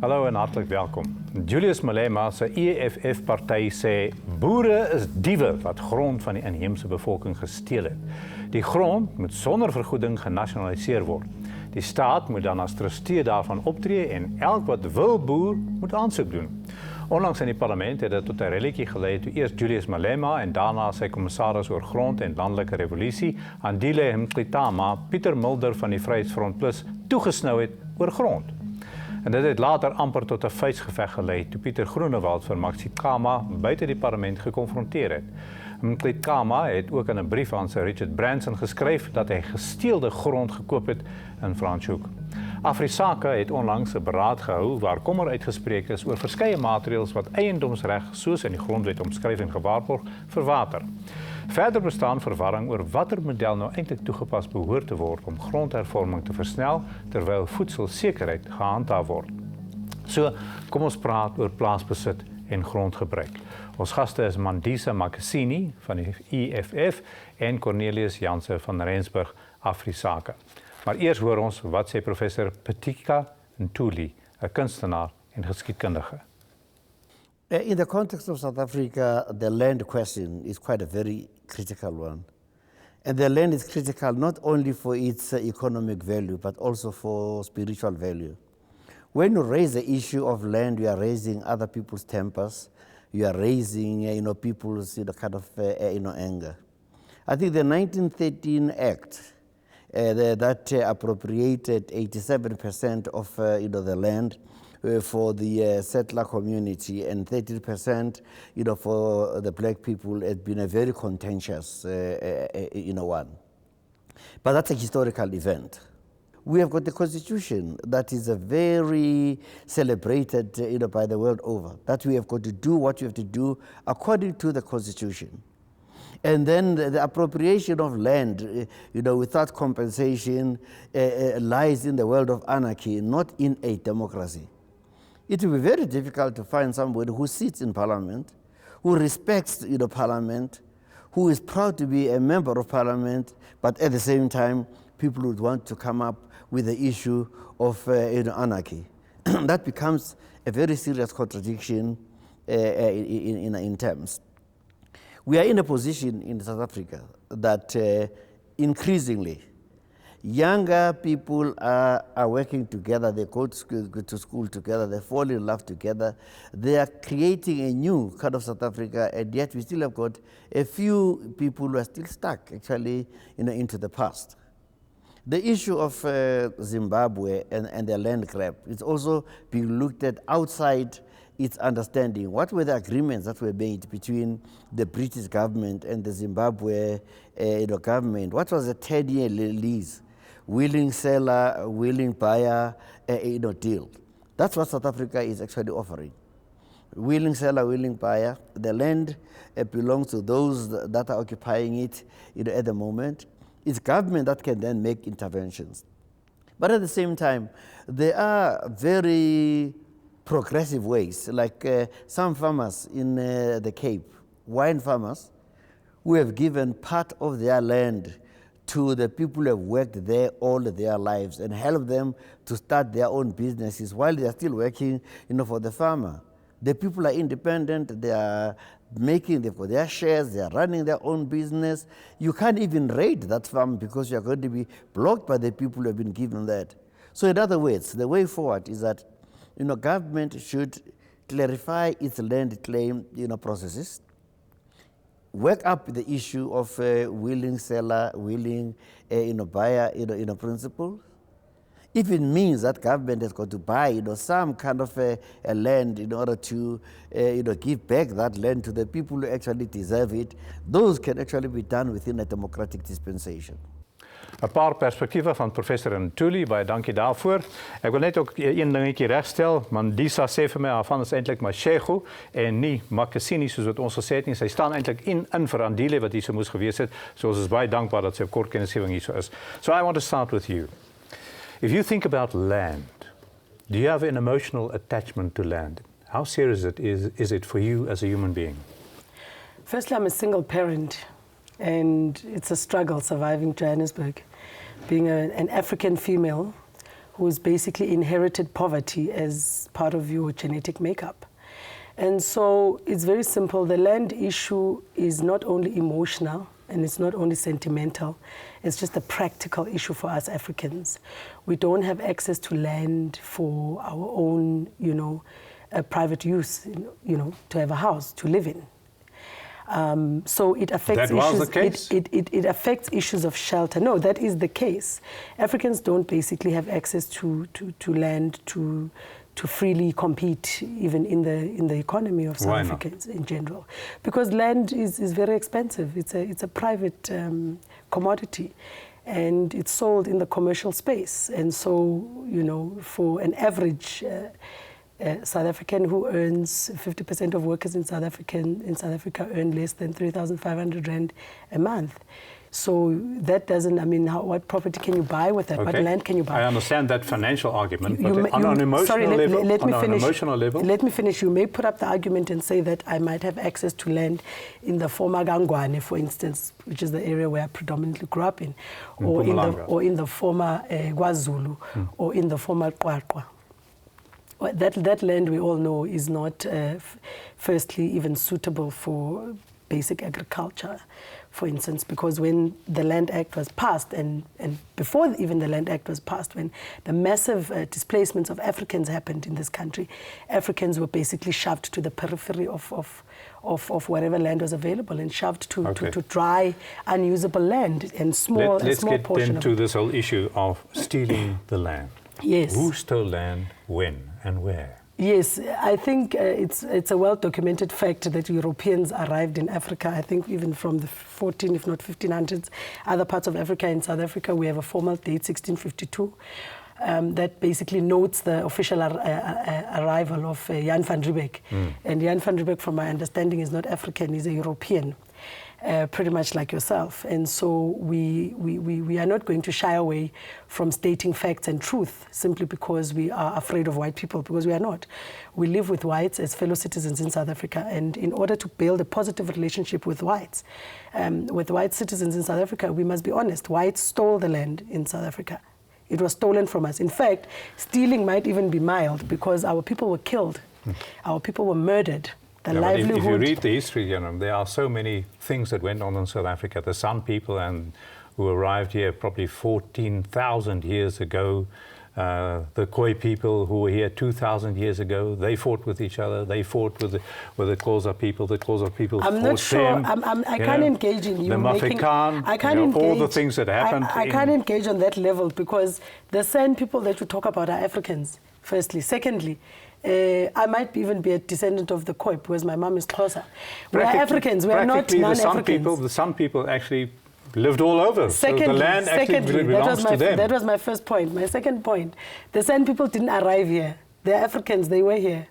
Hallo en hartlik welkom. Julius Malema se EFF-party sê boere is diewe wat grond van die inheemse bevolking gesteel het. Die grond moet sonder vergoeding genasionaliseer word. Die staat moet dan as trustee daarvan optree en elk wat wil boer moet aansoek doen. Onlangs in die parlement het dit tot 'n relletjie gelei toe eers Julius Malema en daarna sy kommissaris oor grond en landelike revolusie, Andile Mqitama, Pieter Mulder van die Vryheidsfront Plus toegesnou het oor grond. En dit het later amper tot 'n vuisgeveg gelei toe Pieter Groenewald vir Mqitama buite die parlement gekonfronteer het. Mqitama het ook in 'n brief aan Sir Richard Branson geskryf dat hy gesteelde grond gekoop het in Franschhoek. AfriSake het onlangs 'n beraad gehou waar kommer uitgespreek is oor verskeie maatreëls wat eiendomsreg soos in die grondwet omskryf en gewaarborg verwater. Verder bestaan verwarring oor watter model nou eintlik toegepas behoort te word om grondhervorming te versnel terwyl voedselsekerheid gehandhaaf word. So, kom ons praat oor plaasbesit en grondgebruik. Ons gaste is Mandisa Makasini van die EFF en Cornelius Janse van Rensburg, AfriSake. Maar eers hoor ons wat sê professor Patika Ntuli, 'n kunstenaar en geskiedkundige. In the context of South Africa, the land question is quite a very critical one. And the land is critical not only for its economic value, but also for spiritual value. When you raise the issue of land, you are raising other people's tempers, you are raising people's kind of anger. I think the 1913 Act that appropriated 87% of the land for the settler community and 30% for the black people has been a very contentious one. But that's a historical event. We have got the Constitution that is a very celebrated by the world over, that we have got to do what we have to do according to the Constitution. And then the appropriation of land, without compensation, lies in the world of anarchy, not in a democracy. It will be very difficult to find somebody who sits in Parliament, who respects Parliament, who is proud to be a member of Parliament, but at the same time, people would want to come up with the issue of anarchy. That becomes a very serious contradiction in terms. We are in a position in South Africa that increasingly younger people are working together, they go to school together, they fall in love together, they are creating a new kind of South Africa, and yet we still have got a few people who are still stuck actually into the past. The issue of Zimbabwe and the land grab is also being looked at outside its understanding. What were the agreements that were made between the British government and the Zimbabwe government? What was the 10-year lease? Willing seller, willing buyer, deal. That's what South Africa is actually offering. Willing seller, willing buyer. The land belongs to those that are occupying it at the moment. It's government that can then make interventions. But at the same time, there are very progressive ways, like some farmers in the Cape, wine farmers, who have given part of their land to the people who have worked there all their lives and help them to start their own businesses while they are still working for the farmer. The people are independent, they are they've got their shares, they are running their own business. You can't even raid that farm because you are going to be blocked by the people who have been given that. So in other words, the way forward is that government should clarify its land claim processes, work up the issue of willing seller, willing buyer principle. If it means that government has got to buy some kind of a land in order to give back that land to the people who actually deserve it, those can actually be done within a democratic dispensation. 'n Paar perspektiewe van professor Ntuli, baie dankie daarvoor. Ek wil net ook een dingetjie regstel. Mandisa sê vir my haar van is eintlik Mashego en nie Makasini soos wat ons gesê het nie. Sy staan eintlik in vir Andile wat hier so moes gewees het. So ons is baie dankbaar dat sy op kort kennisgewing hier so is. So I want to start with you. If you think about land, do you have an emotional attachment to land? How serious is it for you as a human being? Firstly, I'm a single parent, and it's a struggle surviving Johannesburg. Being an African female who's basically inherited poverty as part of your genetic makeup. And so it's very simple. The land issue is not only emotional and it's not only sentimental, it's just a practical issue for us Africans. We don't have access to land for our own, private use, to have a house to live in. So it affects That was the case? It affects issues of shelter. No, that is the case. Africans don't basically have access to land to freely compete, even in the economy of South Africans in general, because land is very expensive. It's a private commodity, and it's sold in the commercial space. And so, for an average South African who earns 50% of workers in South Africa earn less than 3,500 rand a month. So that doesn't, what property can you buy with that? Okay. What land can you buy? I understand that financial argument, but on an emotional level, let me finish. You may put up the argument and say that I might have access to land in the former Gangwane, for instance, which is the area where I predominantly grew up in, or in the former KwaZulu, or in the former Qwaqwa. That land, we all know, is not, firstly, even suitable for basic agriculture, for instance, because when the Land Act was passed, and before even the Land Act was passed, when the massive displacements of Africans happened in this country, Africans were basically shoved to the periphery of whatever land was available and shoved to dry, unusable land and small Let's portion get into this whole issue of stealing the land. Yes. Who stole land, when, and where? Yes, I think it's a well-documented fact that Europeans arrived in Africa, I think even from the 14, if not 1500s. Other parts of Africa, in South Africa, we have a formal date, 1652, that basically notes the official arrival of Jan van Riebeeck. And Jan van Riebeeck, from my understanding, is not African, he's a European. Pretty much like yourself. And so we are not going to shy away from stating facts and truth simply because we are afraid of white people, because we are not. We live with whites as fellow citizens in South Africa, and in order to build a positive relationship with white citizens in South Africa, we must be honest. Whites stole the land in South Africa. It was stolen from us. In fact, stealing might even be mild because our people were killed. Our people were murdered. If you read the history, there are so many things that went on in South Africa. The San people who arrived here probably 14,000 years ago. The Khoi people who were here 2,000 years ago, they fought with each other. They fought with the Xhosa people. The Xhosa people fought them. I'm not sure. I can't engage in you. The Mafekan, all the things that happened. I can't engage on that level because the San people that you talk about are Africans, firstly. Secondly, I might even be a descendant of the Khoi because my mom is Xhosa. We are Africans. We are not non-Africans. The San people actually lived all over. Secondly, so the land actually belongs to them. That was my first point. My second point, the San people didn't arrive here. They're Africans. They were here.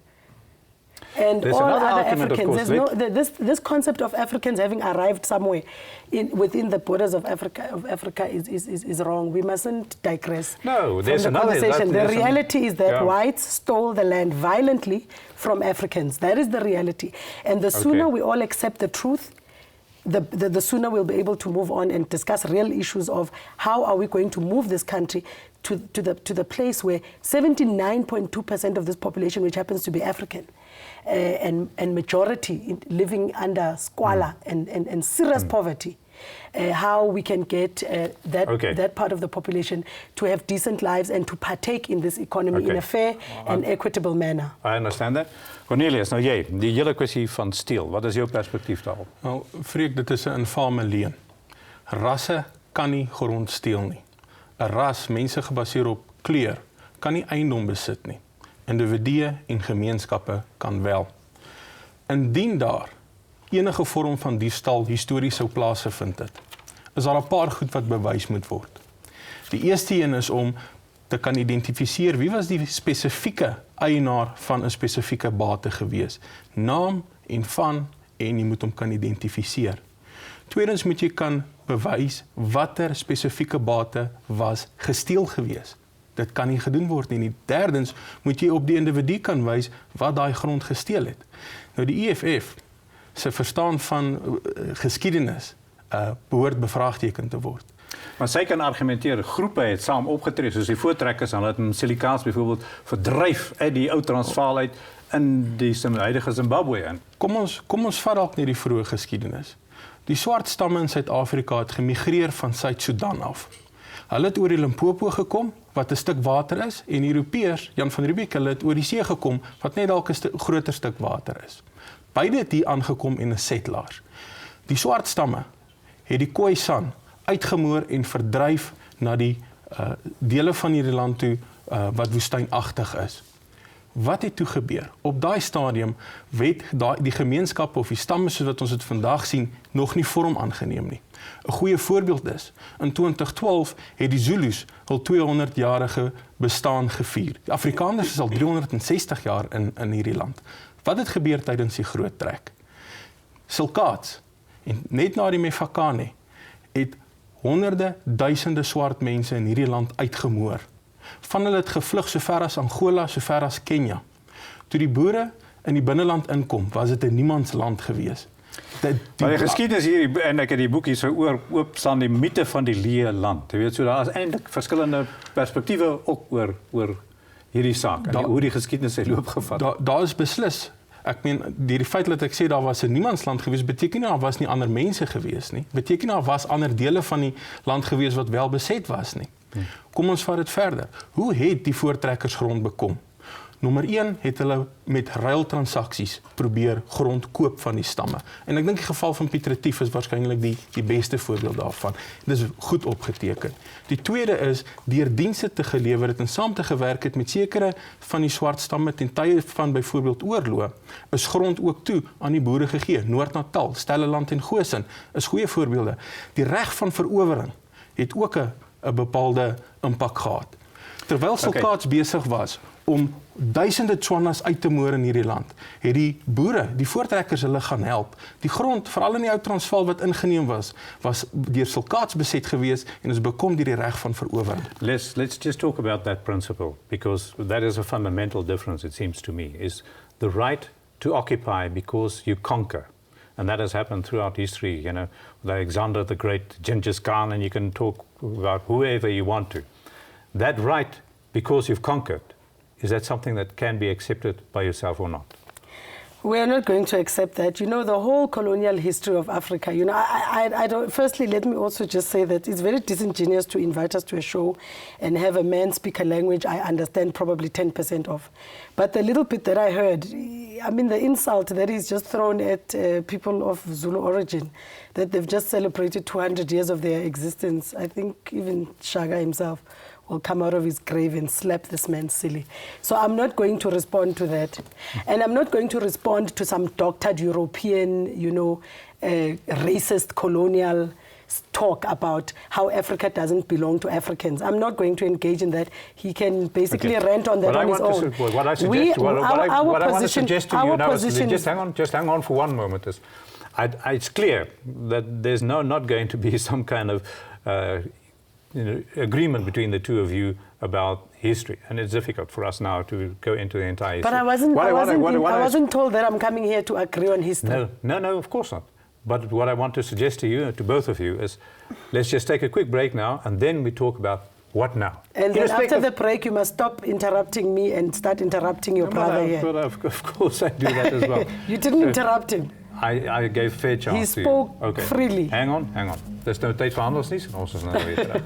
And there's all another other argument, Africans, this concept of Africans having arrived somewhere within the borders of Africa is wrong. We mustn't digress. No, there's from the another conversation. The reality is that whites stole the land violently from Africans. That is the reality. And the sooner we all accept the truth, the sooner we'll be able to move on and discuss real issues of how are we going to move this country to the place where 79.2% of this population, which happens to be African, and majority living under squalor and serious poverty, how we can get that part of the population to have decent lives and to partake in this economy in a fair and equitable manner. I understand that. Cornelius, nou jy, die hele kwessie van steel, wat is jou perspektief daarop? Nou, Freek, dit is 'n infame leuen. Rasse kan nie grond steel nie. 'n Ras, mense gebaseer op kleur, kan nie eiendom besit nie. Individue en gemeenskappe kan wel. Indien daar enige vorm van diefstal histories sou plaasgevind het, is daar 'n paar goed wat bewys moet word. Die eerste een is om te kan identifiseer wie was die spesifieke eienaar van 'n spesifieke bate gewees. Naam en jy moet hom kan identifiseer. Tweedens moet jy kan bewys watter spesifieke bate was gesteel gewees. Dit kan nie gedoen word nie. Derdens moet jy op die individu kan wys wat daai grond gesteel het. Nou die EFF se verstaan van geskiedenis behoort bevraagteken te word. Maar sy kan argumenteer, groepe het saam opgetree, soos die voortrekkers, en hulle het Silikaans byvoorbeeld verdryf uit die ou Transvaal uit in die huidige Zimbabwe in. Kom ons vat dalk net die vroeë geskiedenis. Die swart stamme in Suid-Afrika het gemigreer van Suid-Sudan af. Hulle het oor die Limpopo gekom, wat 'n stuk water is, en Europeërs, Jan van Riebeeck, hulle het oor die see gekom, wat net dalk 'n groter stuk water is. Beide het hier aangekom en is settlers. Die swart stamme het die Khoisan uitgemoor en verdryf na die dele van hierdie land toe wat woestynagtig is. Wat het toe gebeur? Op daai stadium het die gemeenskap of die stamme soos wat ons dit vandag sien nog nie vorm aangeneem nie. 'n Goeie voorbeeld is, in 2012 het die Zulus hul 200-jarige bestaan gevier. Die Afrikaners is al 360 jaar in hierdie land. Wat het gebeur tydens die groot trek? Silkaats, en net na die Mefakane, het honderde, duisende swart mense in hierdie land uitgemoor. Van hulle het gevlug so ver as Angola, so ver as Kenia. Toe die boere in die binneland inkom, was dit 'n niemandsland gewees. Maar die geskiedenis hier, en ek het die boek hier so oop staan, die mite van die leë land. Jy weet, so daar is eintlik verskillende perspektiewe ook oor hierdie saak, en hoe die geskiedenis sy loop gevat. Daar is beslis. Ek meen, die feit dat ek sê daar was 'n niemandsland gewees, beteken nie daar was nie ander mense gewees nie. Beteken nie daar was ander dele van die land gewees wat wel beset was nie. Kom ons vat dit verder. Hoe het die voortrekkers grond bekom? Nommer 1 het hulle met ruiltransaksies probeer grond koop van die stamme. En ek dink die geval van Piet Retief is waarskynlik die beste voorbeeld daarvan. Dit is goed opgeteken. Die tweede is deur dienste te gelewer het en saam te gewerk het met sekere van die swart stamme ten tye van byvoorbeeld oorloë, is grond ook toe aan die boere gegee. Noord-Natal, Stellenland en Gosen is goeie voorbeelde. Die reg van verowering het ook 'n bepaalde impak gehad. Terwyl Silkaats besig was om duisende Tswanas uit te moor in hierdie land, het die boere, die voortrekkers hulle gaan help. Die grond, veral in die ou Transvaal wat ingeneem was deur Silkaats beset gewees en is bekom deur die reg van verowering. Let's just talk about that principle, because that is a fundamental difference, it seems to me, is the right to occupy because you conquer. And that has happened throughout history, you know, with Alexander the Great, Genghis Khan, and you can talk about whoever you want to. That right, because you've conquered, is that something that can be accepted by yourself or not? We are not going to accept that. You know, the whole colonial history of Africa, you know, I don't, firstly, let me also just say that it's very disingenuous to invite us to a show and have a man speak a language I understand probably 10% of. But the little bit that I heard, I mean, the insult that is just thrown at people of Zulu origin, that they've just celebrated 200 years of their existence. I think even Shaka himself will come out of his grave and slap this man silly. So I'm not going to respond to that. And I'm not going to respond to some doctored European, you know, racist colonial talk about how Africa doesn't belong to Africans. I'm not going to engage in that. He can basically rant on that on his own. What I want to suggest to you now is, just hang on for one moment. It's clear that there's not going to be some kind of agreement between the two of you about history, and it's difficult for us now to go into the entire history. But I wasn't told that I'm coming here to agree on history. No, of course not. But what I want to suggest to you, to both of you, is let's just take a quick break now, and then we talk about what now. And then after the break, you must stop interrupting me and start interrupting your brother here. Of course I do that as well. You didn't interrupt him. I gave fair chance. He spoke freely. Hang on. There's no tyd vir handels nie, ons is nou weer terug.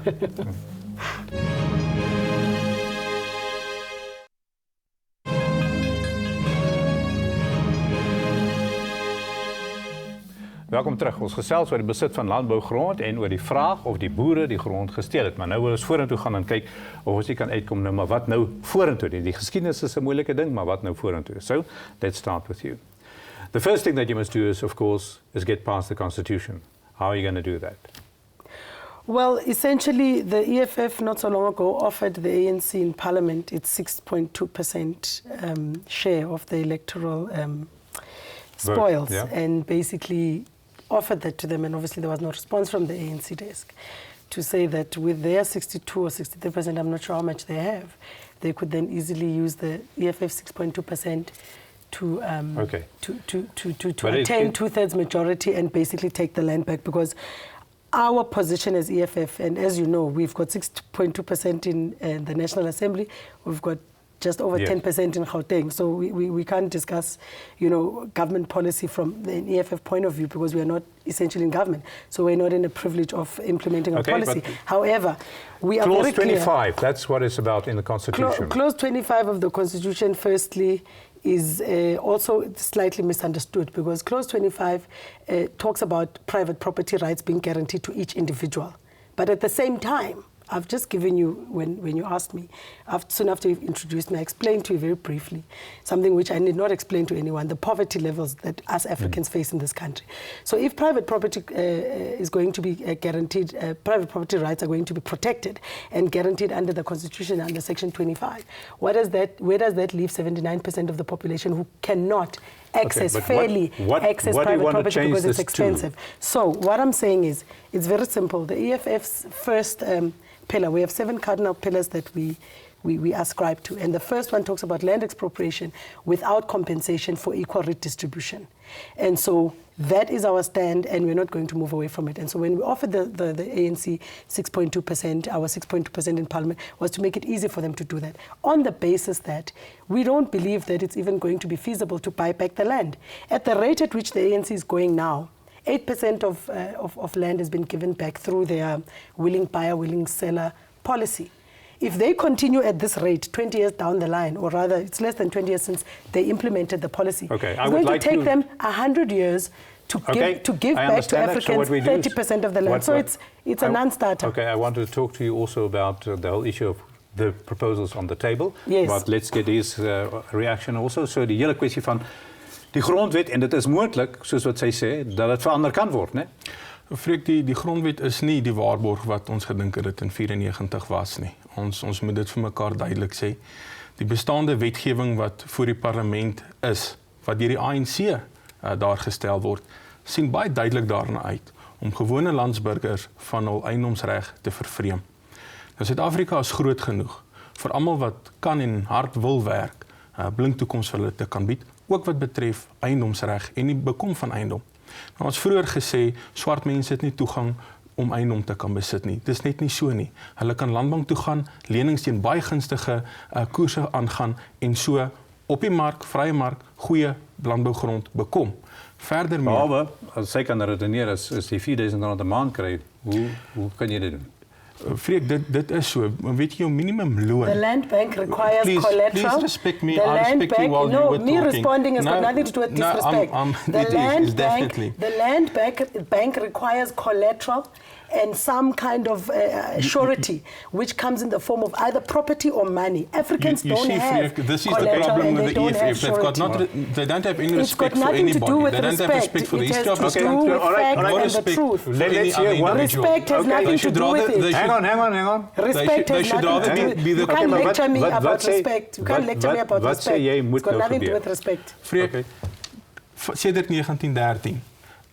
Welkom terug. Ons gesels oor die besit van landbougrond en oor die vraag of die boere die grond gesteel het. Maar nou wil ons vorentoe gaan en kyk of ons kan uitkom nou, maar wat nou vorentoe? Die geskiedenis is 'n moeilike ding, maar wat nou vorentoe? So, let's start with you. The first thing that you must do is, of course, is get past the Constitution. How are you going to do that? Well, essentially, the EFF not so long ago offered the ANC in Parliament its 6.2% share of the electoral spoils, and basically offered that to them, and obviously there was no response from the ANC desk to say that with their 62 or 63%, I'm not sure how much they have, they could then easily use the EFF 6.2% to attain two-thirds majority and basically take the land back, because our position as EFF, and as you know, we've got 6.2% in the National Assembly. We've got just over 10% in Gauteng. So we can't discuss, government policy from the EFF point of view because we are not essentially in government. So we're not in a privilege of implementing our policy. However, we are very clear. Clause 25, that's what it's about in the Constitution. Clause 25 of the Constitution, firstly, is also slightly misunderstood because Clause 25 talks about private property rights being guaranteed to each individual. But at the same time, I've just given you, when you asked me, soon after you've introduced me, I explained to you very briefly something which I need not explain to anyone, the poverty levels that us Africans face in this country. So if private property is going to be guaranteed, private property rights are going to be protected and guaranteed under the Constitution, under Section 25, where does that leave 79% of the population who cannot access fairly access private property because it's expensive? So what I'm saying is, it's very simple. The EFF's first pillar, we have 7 cardinal pillars that we ascribe to. And the first one talks about land expropriation without compensation for equal redistribution. And so that is our stand, and we're not going to move away from it. And so when we offered the ANC 6.2%, our 6.2% in Parliament, was to make it easy for them to do that, on the basis that we don't believe that it's even going to be feasible to buy back the land. At the rate at which the ANC is going now, 8% of land has been given back through their willing buyer, willing seller policy. If they continue at this rate 20 years down the line, or rather it's less than 20 years since they implemented the policy, it's going to take them 100 years to give back to Africans 30% of the land. So it's a non-starter. Okay, I wanted to talk to you also about the whole issue of the proposals on the table. Yes. But let's get his reaction also. So die hele kwessie van die grondwet, en dit is moontlik, soos wat sy sê, dat dit verander kan word, né? Freek, die grondwet is nie die waarborg wat ons gedink het dit in 94 was nie. Ons moet dit vir mekaar duidelik sê. Die bestaande wetgewing wat voor die parlement is, wat deur die ANC daar gestel word, sien baie duidelik daarna uit om gewone landsburgers van hul eiendomsreg te vervreem. Nou, Suid-Afrika is groot genoeg vir almal wat kan en hard wil werk, blink toekoms vir hulle te kan bied, ook wat betref eiendomsreg en die bekom van eiendom. Nou, ons vroeër gesê, swart mense het nie toegang om eiendom te kan besit nie. Dis net nie so nie. Hulle kan landbank toe gaan, lenings teen baie gunstige koerse aangaan en so op die mark, vrye mark, goeie landbougrond bekom. Verder meer. Behalwe, as sy kan redeneer, as die R4,000 'n maand kry, hoe kan jy dit doen? Freek, dit is so. Weet jy, jou minimumloon. The land bank requires collateral. Please respect me. I respect you while you were talking. Me responding has got nothing to do with disrespect. The land bank requires collateral and some kind of surety, which comes in the form of either property or money. Africans don't have Freek, this is collateral the problem and with they the don't have EFF. They don't have any respect for anybody. They don't have respect for the history of this country. No respect for any Let's hear one. Respect has nothing to do with it. Hang on. Respect has nothing to do with it. You can't lecture me about respect. You can't lecture me about respect. It's got nothing to do with respect. Freek, sedert 1913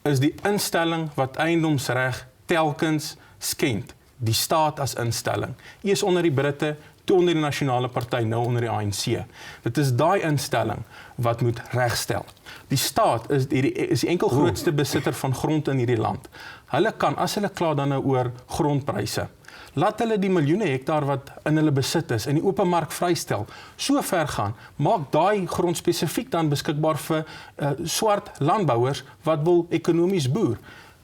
is die instelling wat eiendomsreg telkens skend, die staat as instelling. Eers onder die Britte, toe onder die Nasionale Party, nou onder die ANC. Dit is daai instelling wat moet regstel. Die staat is die enkel grootste besitter van grond in hierdie land. Hulle kan, as hulle kla dan nou oor grondpryse, laat hulle die miljoene hektaar wat in hulle besit is, in die open mark vrystel, so ver gaan, maak daai grond spesifiek dan beskikbaar vir swart landbouers wat wil ekonomies boer.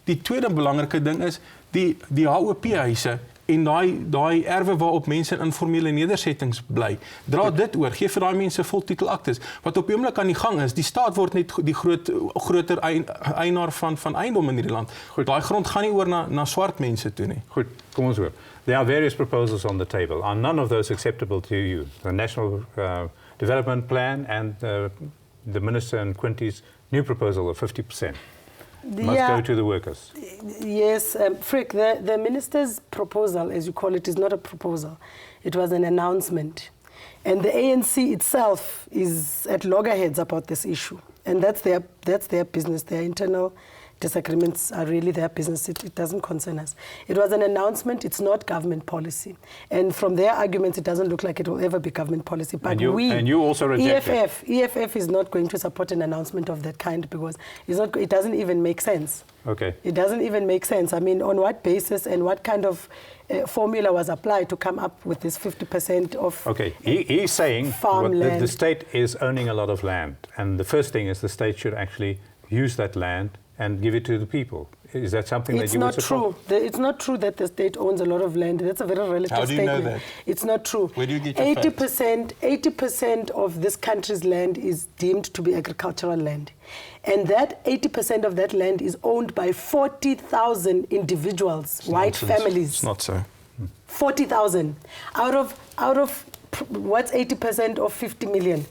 Die tweede belangrike ding is, die HOP-huise en daai erwe waarop mense in informele nedersettings bly, dra dit oor, gee vir daai mense voltitelaktes, wat op die oomblik aan die gang is, die staat word net die groter eienaar van eiendom in hierdie land. Daai grond gaan nie oor na swart mense toe nie. Goed, kom ons hoor. There are various proposals on the table. Are none of those acceptable to you? The National Development Plan and the Minister and Quinty's new proposal of 50%. Must go to the workers. Yes, Frick, the minister's proposal, as you call it, is not a proposal. It was an announcement. And the ANC itself is at loggerheads about this issue. And that's their business, their internal disagreements are really their business. It doesn't concern us. It was an announcement. It's not government policy. And from their arguments, it doesn't look like it will ever be government policy. But and you also reject EFF is not going to support an announcement of that kind because it doesn't even make sense. Okay. It doesn't even make sense. I mean, on what basis and what kind of formula was applied to come up with this 50% of Okay, he's saying farmland. The state is owning a lot of land, and the first thing is the state should actually use that land and give it to the people. Is that something that you would support? It's not true. It's not true that the state owns a lot of land. That's a very relative How do you statement. know that? It's not true. Where do you get your facts? 80% of this country's land is deemed to be agricultural land. And that 80% of that land is owned by 40,000 individuals, white families. It's not so. 40,000 out of what's 80% of 50 million?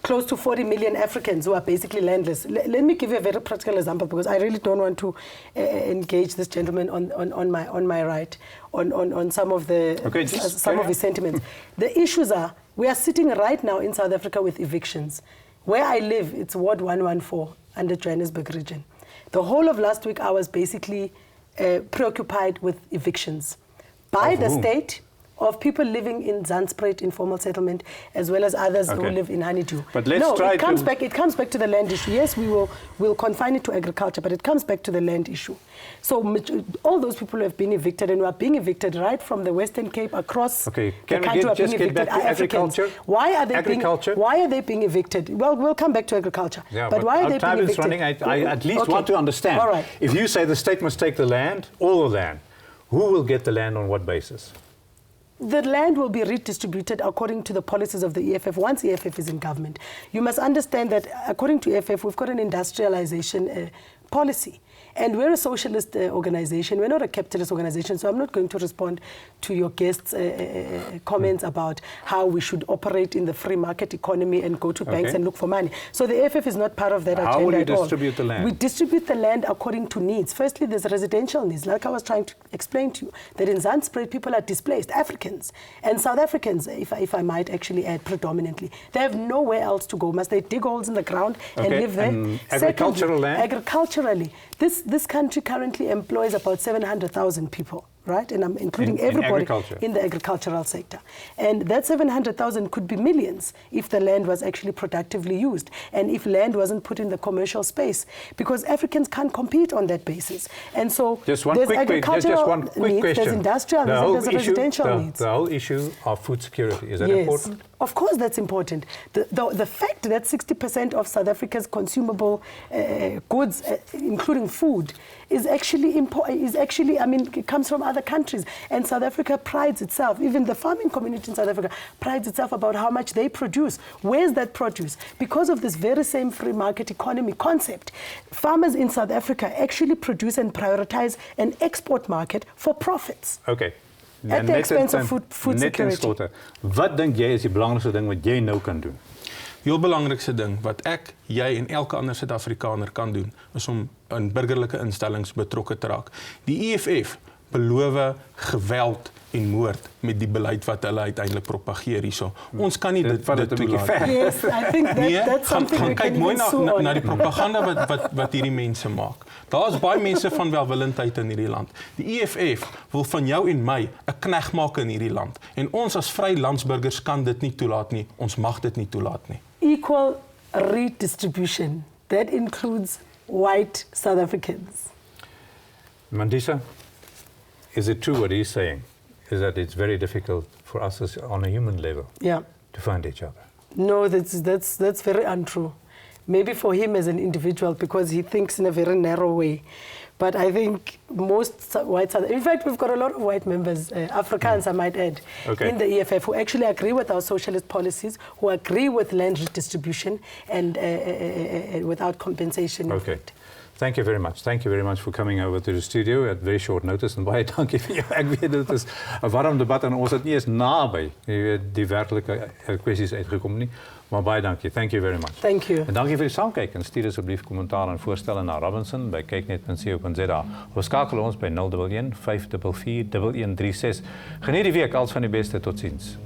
Close to 40 million Africans who are basically landless. Let me give you a very practical example because I really don't want to engage this gentleman on my right on some of the of his sentiments. The issues are we are sitting right now in South Africa with evictions. Where I live, it's Ward 114 under Johannesburg region. The whole of last week I was basically preoccupied with evictions by the state of people living in Zandspruit informal settlement, as well as others who live in Honeydew. But let's try it comes back to the land issue. Yes, we'll confine it to agriculture, but it comes back to the land issue. So all those people who have been evicted and who are being evicted right from the Western Cape across the country are being evicted are Africans. Why are they being evicted? Well, we'll come back to agriculture. Yeah, but why are they being evicted? Running. I at least want to understand. All right. If you say the state must take the land, all the land, who will get the land on what basis? The land will be redistributed according to the policies of the EFF once EFF is in government. You must understand that according to EFF, we've got an industrialization policy. And we're a socialist organization. We're not a capitalist organization, so I'm not going to respond to your guests' comments about how we should operate in the free market economy and go to banks and look for money. So the EFF is not part of that agenda at all. How will you distribute the land? We distribute the land according to needs. Firstly, there's residential needs. Like I was trying to explain to you, that in Zandspruit, people are displaced, Africans and South Africans, if I might actually add predominantly. They have nowhere else to go. Must they dig holes in the ground and live there? And agricultural land? Agriculturally. This country currently employs about 700,000 people, right? And I'm including everybody in the agricultural sector. And that 700,000 could be millions if the land was actually productively used and if land wasn't put in the commercial space, because Africans can't compete on that basis. And so just one quick needs, question. There's industrial needs, there's residential needs. The whole issue of food security, is that important? Of course that's important. The fact that 60% of South Africa's consumable goods, including food, is actually I mean, it comes from other countries. And South Africa prides itself, even the farming community in South Africa prides itself about how much they produce. Where's that produce? Because of this very same free market economy concept, farmers in South Africa actually produce and prioritize an export market for profits. Okay. At the expense of food security. Wat dink jy is die belangrikste ding wat jy nou kan doen? Die heel belangrikste ding wat ek, jy en elke ander Suid-Afrikaner kan doen, is om in burgerlike instellings betrokke te raak. Die EFF beloof geweld en moord met die beleid wat hulle uiteindelik propageer hierso. Ons kan nie dit toelaat. Yes, I think that's something we can kyk mooi even na die propaganda wat hierdie mense maak. Daar's baie mense van welwillendheid in hierdie land. Die EFF wil van jou en my 'n knegg maak in hierdie land. En ons as vry landsburgers kan dit nie toelaat nie. Ons mag dit nie toelaat nie. Equal redistribution. That includes white South Africans. Mandisa, is it true what he's saying? Is that it's very difficult for us on a human level to find each other? No, that's very untrue. Maybe for him as an individual, because he thinks in a very narrow way. But I think most whites in fact, we've got a lot of white members, Afrikaanse I might add, in the EFF who actually agree with our socialist policies, who agree with land redistribution and without compensation. Okay. Thank you very much. Thank you very much for coming over to the studio at very short notice. En baie dankie vir jou. Ek weet dit is 'n warm debat en ons het nie eens naby die werklike kwessies uitgekom nie. Maar baie dankie. Thank you very much. Thank you. En dankie vir die saamkyk en stuur asseblief kommentaar en voorstelle na Robinson by kyknet.co.za. Of skakel ons by 011 544 1136. Geniet die week, als van die beste. Totsiens.